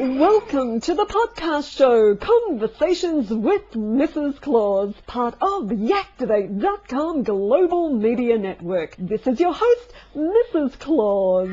Welcome to the podcast show, Conversations with Mrs Claus, part of Yaktivate.com Global Media Network. This is your host, Mrs Claus.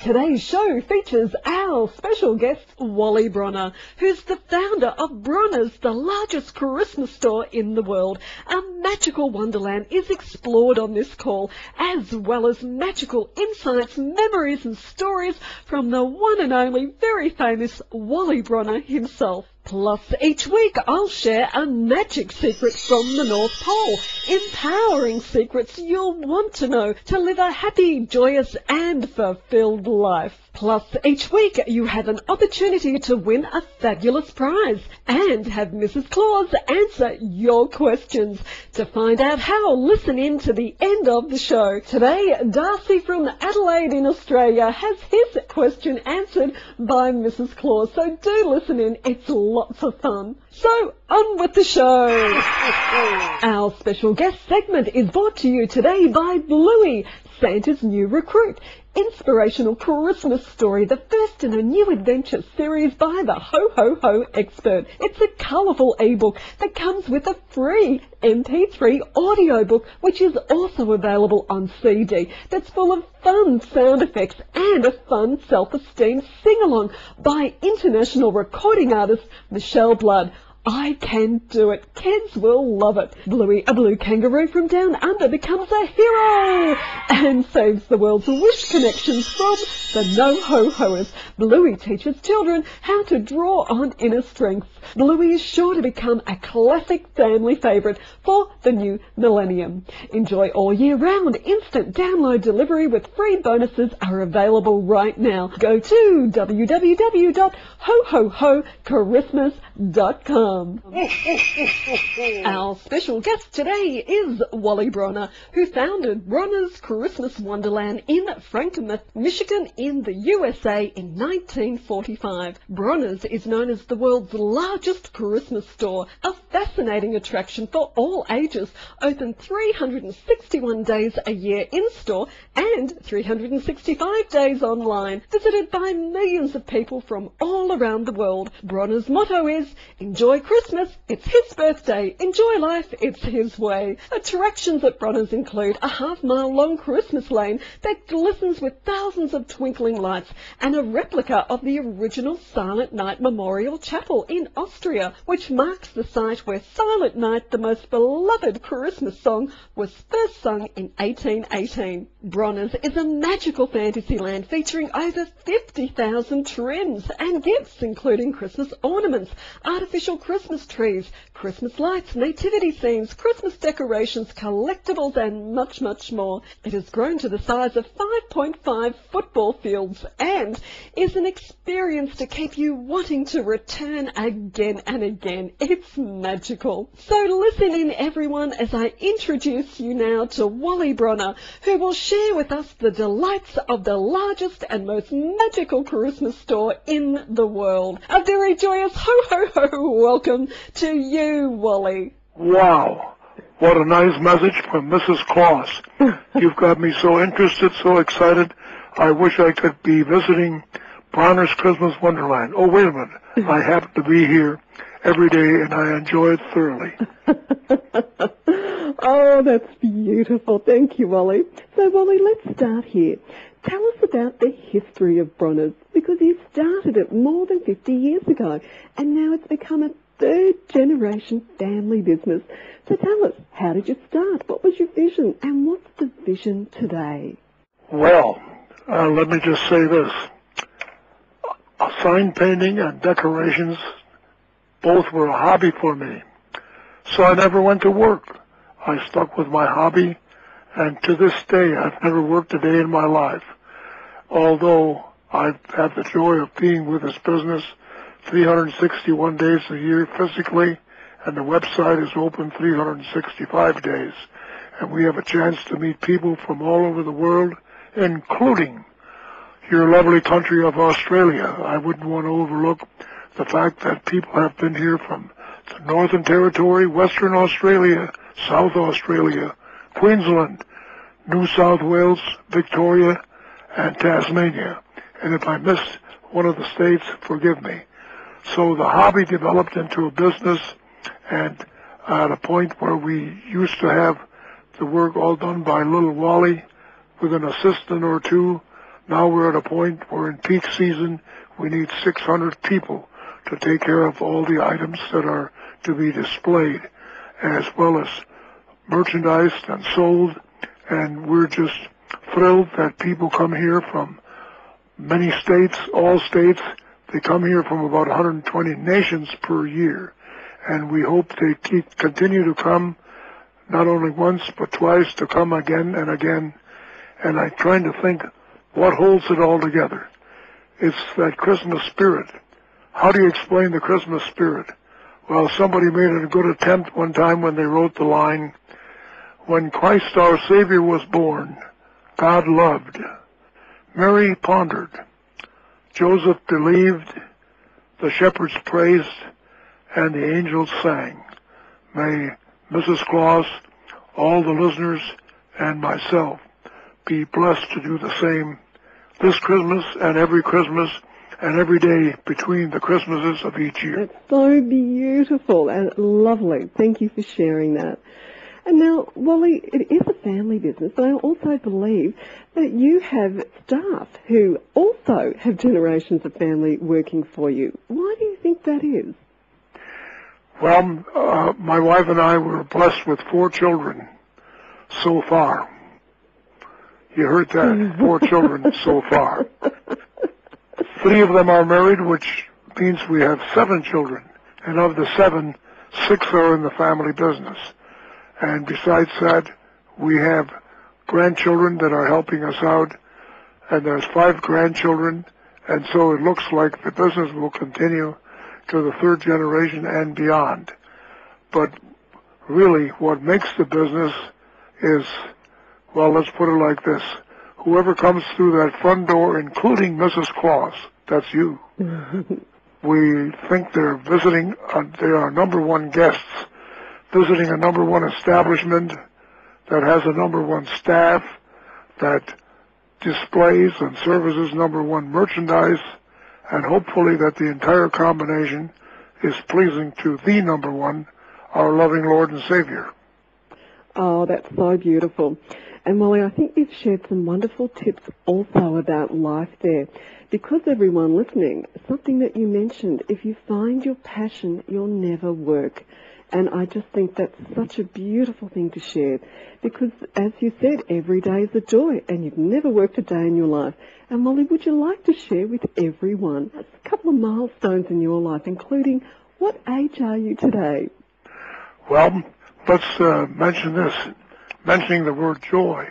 Today's show features our special guest, Wally Bronner, who's the founder of Bronners, the largest Christmas store in the world. A magical wonderland is explored on this call, as well as magical insights, memories and stories from the one and only very famous Wally Bronner himself. Plus, each week I'll share a magic secret from the North Pole, empowering secrets you'll want to know to live a happy, joyous and fulfilled life. Plus, each week you have an opportunity to win a fabulous prize and have Mrs Claus answer your questions. To find out how, listen in to the end of the show. Today, Darcy from Adelaide in Australia has his question answered by Mrs Claus, so do listen in, it's lots of fun. So, on with the show. Our special guest segment is brought to you today by Bluey, Santa's new recruit. Inspirational Christmas story, the first in a new adventure series by the Ho-Ho-Ho expert. It's a colourful ebook that comes with a free MP3 audiobook, which is also available on CD, that's full of fun sound effects and a fun self-esteem sing-along by international recording artist Michelle Blood. I can do it. Kids will love it. Bluey, a blue kangaroo from down under, becomes a hero and saves the world's wish connections from the no-ho-hoers. Bluey teaches children how to draw on inner strength. Bluey is sure to become a classic family favourite for the new millennium. Enjoy all year round. Instant download delivery with free bonuses are available right now. Go to www.hohohochristmas.com. Our special guest today is Wally Bronner, who founded Bronner's Christmas Wonderland in Frankenmuth, Michigan in the USA in 1945. Bronner's is known as the world's largest Christmas store, a fascinating attraction for all ages, open 361 days a year in-store and 365 days online, visited by millions of people from all around the world. Bronner's motto is, enjoy Christmas, it's his birthday. Enjoy life, it's his way. Attractions at Bronners include a half-mile-long Christmas lane that glistens with thousands of twinkling lights and a replica of the original Silent Night Memorial Chapel in Austria, which marks the site where Silent Night, the most beloved Christmas song, was first sung in 1818. Bronners is a magical fantasy land featuring over 50,000 trims and gifts, including Christmas ornaments, artificial Christmas trees, Christmas lights, nativity scenes, Christmas decorations, collectibles and much, much more. It has grown to the size of 5.5 football fields and is an experience to keep you wanting to return again and again. It's magical. So listen in, everyone, as I introduce you now to Wally Bronner, who will share with us the delights of the largest and most magical Christmas store in the world. A very joyous ho-ho-ho welcome to you, Wally. Wow, what a nice message from Mrs. Claus. You've got me so interested, so excited. I wish I could be visiting Bronner's Christmas Wonderland. Oh, wait a minute. I happen to be here every day, and I enjoy it thoroughly. Oh, that's beautiful. Thank you, Wally. So, Wally, let's start here. Tell us about the history of Bronners, because you started it more than 50 years ago, and now it's become a third-generation family business. So tell us, how did you start? What was your vision? And what's the vision today? Well, let me just say this. Sign painting and decorations, both were a hobby for me. So I never went to work. I stuck with my hobby, and to this day, I've never worked a day in my life. Although I've had the joy of being with this business 361 days a year physically, and the website is open 365 days. And we have a chance to meet people from all over the world, including your lovely country of Australia. I wouldn't want to overlook the fact that people have been here from the Northern Territory, Western Australia, South Australia, Queensland, New South Wales, Victoria, and Tasmania. And if I missed one of the states, forgive me. So the hobby developed into a business, and at a point where we used to have the work all done by little Wally with an assistant or two, now we're at a point where in peak season we need 600 people to take care of all the items that are to be displayed, as well as merchandised and sold. And we're just thrilled that people come here from many states, all states. They come here from about 120 nations per year, and we hope they continue to come, not only once but twice, to come again and again. And I'm trying to think what holds it all together. It's that Christmas spirit. How do you explain the Christmas spirit? Well, somebody made a good attempt one time when they wrote the line, "When Christ our Savior was born, God loved. Mary pondered. Joseph believed. The shepherds praised, and the angels sang." May Mrs. Claus, all the listeners, and myself be blessed to do the same this Christmas and every day between the Christmases of each year. That's so beautiful and lovely. Thank you for sharing that. And now, Wally, it is a family business, but I also believe that you have staff who also have generations of family working for you. Why do you think that is? Well, my wife and I were blessed with 4 children so far. You heard that, 4 children so far. 3 of them are married, which means we have 7 children. And of the 7, 6 are in the family business. And besides that, we have grandchildren that are helping us out, and there's 5 grandchildren, and so it looks like the business will continue to the 3rd generation and beyond. But really, what makes the business is, well, let's put it like this. Whoever comes through that front door, including Mrs. Claus, that's you, we think they're visiting, they are number 1 guests, visiting a number 1 establishment that has a number 1 staff, that displays and services number 1 merchandise, and hopefully that the entire combination is pleasing to the number 1, our loving Lord and Savior. Oh, that's so beautiful. And Wally, I think you've shared some wonderful tips also about life there. Because everyone listening, something that you mentioned, if you find your passion, you'll never work. And I just think that's such a beautiful thing to share. Because, as you said, every day is a joy, and you've never worked a day in your life. And Molly, would you like to share with everyone a couple of milestones in your life, including what age are you today? Well, let's mention this. Mentioning the word joy.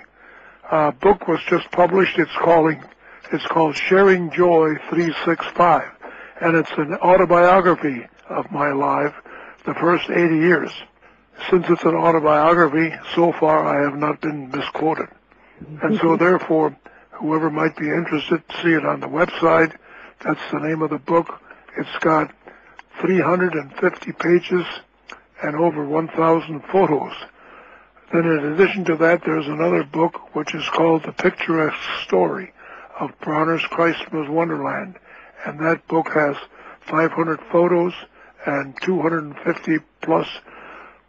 A book was just published. It's called Sharing Joy 365. And it's an autobiography of my life, the first 80 years. Since it's an autobiography, so far I have not been misquoted. And so therefore, whoever might be interested, see it on the website. That's the name of the book. It's got 350 pages and over 1,000 photos. Then in addition to that, there's another book which is called The Picturesque Story of Bronner's Christmas Wonderland. And that book has 500 photos and 250 plus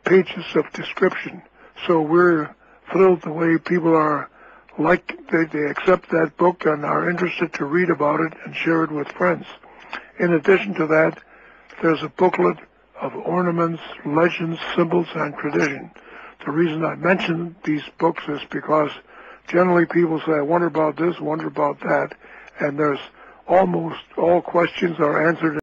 pages of description. So we're thrilled the way people are they accept that book and are interested to read about it and share it with friends. In addition to that, there's a booklet of ornaments, legends, symbols, and tradition. The reason I mention these books is because generally people say, I wonder about this, wonder about that, and there's almost all questions are answered